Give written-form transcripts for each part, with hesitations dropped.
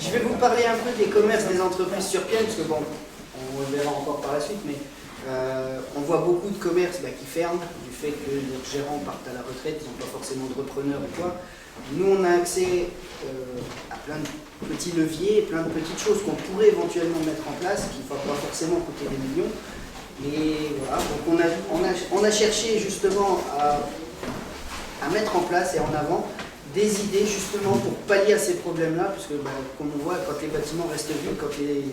Je vais vous parler un peu des commerces des entreprises sur Pienne, parce que bon, on le verra encore par la suite, mais on voit beaucoup de commerces qui ferment du fait que leurs gérants partent à la retraite, ils n'ont pas forcément de repreneurs ou quoi. Nous, on a accès à plein de petits leviers, plein de petites choses qu'on pourrait éventuellement mettre en place, qui ne vont pas forcément coûter des millions. Et voilà, donc on a cherché justement à mettre en place et en avant des idées justement pour pallier à ces problèmes-là, parce que comme on voit, quand les bâtiments restent vides, quand les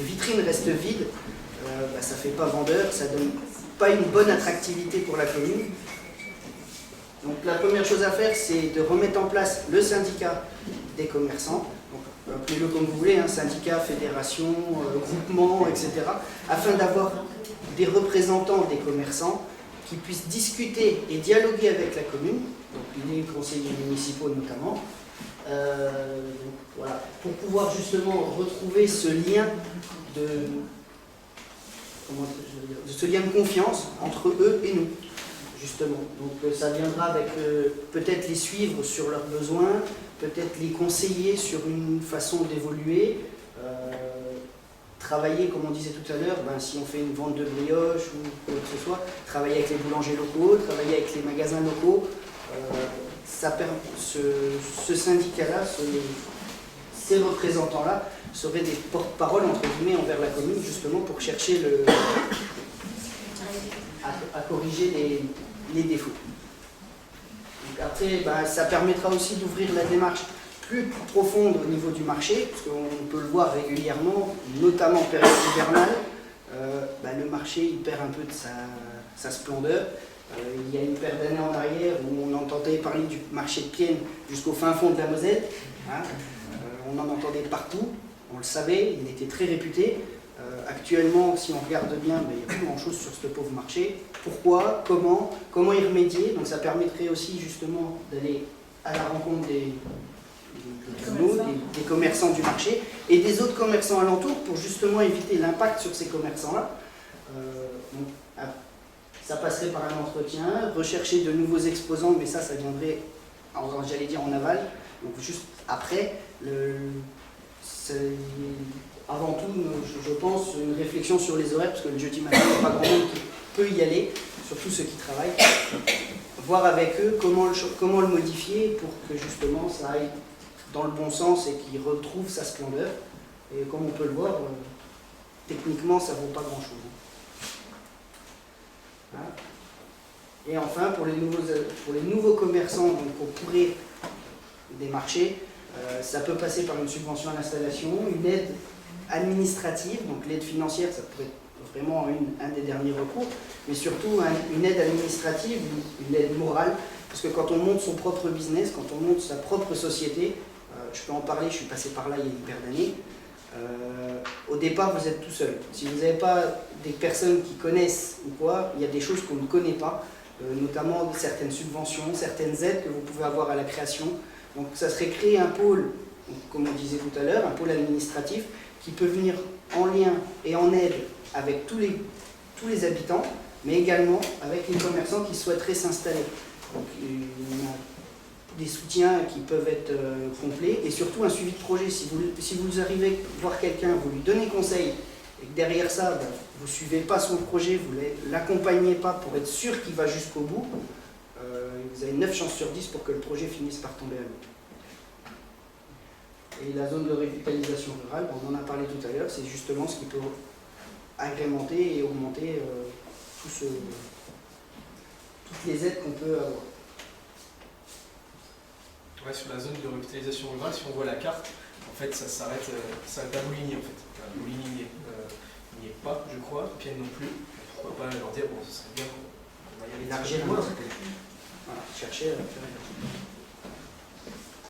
vitrines restent vides, ça ne fait pas vendeur, ça ne donne pas une bonne attractivité pour la commune. Donc la première chose à faire, c'est de remettre en place le syndicat des commerçants, appelez-le comme vous voulez, syndicat, fédération, groupement, etc., afin d'avoir des représentants des commerçants qui puissent discuter et dialoguer avec la commune, donc les conseillers municipaux notamment, voilà, pour pouvoir justement retrouver ce lien de confiance entre eux et nous, justement. Donc ça viendra avec peut-être les suivre sur leurs besoins, peut-être les conseiller sur une façon d'évoluer, travailler, comme on disait tout à l'heure, si on fait une vente de brioche ou quoi que ce soit, travailler avec les boulangers locaux, travailler avec les magasins locaux, ce syndicat-là, ces représentants-là seraient des porte-parole entre guillemets envers la commune, justement pour chercher à corriger les défauts. Donc après, ça permettra aussi d'ouvrir la démarche plus profonde au niveau du marché, parce qu'on peut le voir régulièrement, notamment en période hivernale, le marché il perd un peu de sa splendeur. Il y a une paire d'années en arrière où on entendait parler du marché de Pienne jusqu'au fin fond de la Moselle. On en entendait partout, on le savait, il était très réputé. Actuellement, si on regarde bien, il n'y a plus grand-chose sur ce pauvre marché. Pourquoi? Comment y remédier? Donc ça permettrait aussi justement d'aller à la rencontre des commerçants du marché et des autres commerçants alentours pour justement éviter l'impact sur ces commerçants-là. Ça passerait par un entretien, rechercher de nouveaux exposants, mais ça viendrait, j'allais dire en aval, donc juste après. Avant tout, je pense, une réflexion sur les horaires, parce que le jeudi matin, il n'y a pas grand monde qui peut y aller, surtout ceux qui travaillent. Voir avec eux comment le modifier pour que justement ça aille dans le bon sens et qu'il retrouve sa splendeur. Et comme on peut le voir, techniquement, ça ne vaut pas grand-chose. Et enfin, pour les nouveaux commerçants qu'on pourrait démarcher, ça peut passer par une subvention à l'installation, une aide administrative, donc l'aide financière, ça pourrait être vraiment un des derniers recours, mais surtout une aide administrative, une aide morale, parce que quand on monte son propre business, quand on monte sa propre société, je peux en parler, je suis passé par là il y a une paire d'années, au départ vous êtes tout seul. Si vous n'avez pas des personnes qui connaissent ou quoi, il y a des choses qu'on ne connaît pas, notamment certaines subventions, certaines aides que vous pouvez avoir à la création. Donc ça serait créer un pôle, comme on disait tout à l'heure, un pôle administratif qui peut venir en lien et en aide avec tous les habitants, mais également avec les commerçants qui souhaiteraient s'installer. Donc il y a des soutiens qui peuvent être complets et surtout un suivi de projet. Si vous arrivez voir quelqu'un, vous lui donnez conseil et que derrière ça, vous ne suivez pas son projet, vous ne l'accompagnez pas pour être sûr qu'il va jusqu'au bout, vous avez 9 chances sur 10 pour que le projet finisse par tomber à l'eau. Et la zone de revitalisation rurale, on en a parlé tout à l'heure, c'est justement ce qui peut agrémenter et augmenter toutes les aides qu'on peut avoir. Ouais, sur la zone de revitalisation rurale, si on voit la carte, en fait, ça s'arrête à Bouligny, en fait. Bouligny n'y est pas, je crois, Pienne non plus. Pourquoi pas leur dire, bon, ce serait bien qu'on va y aller élargir un peu. Voilà, chercher à faire élargir.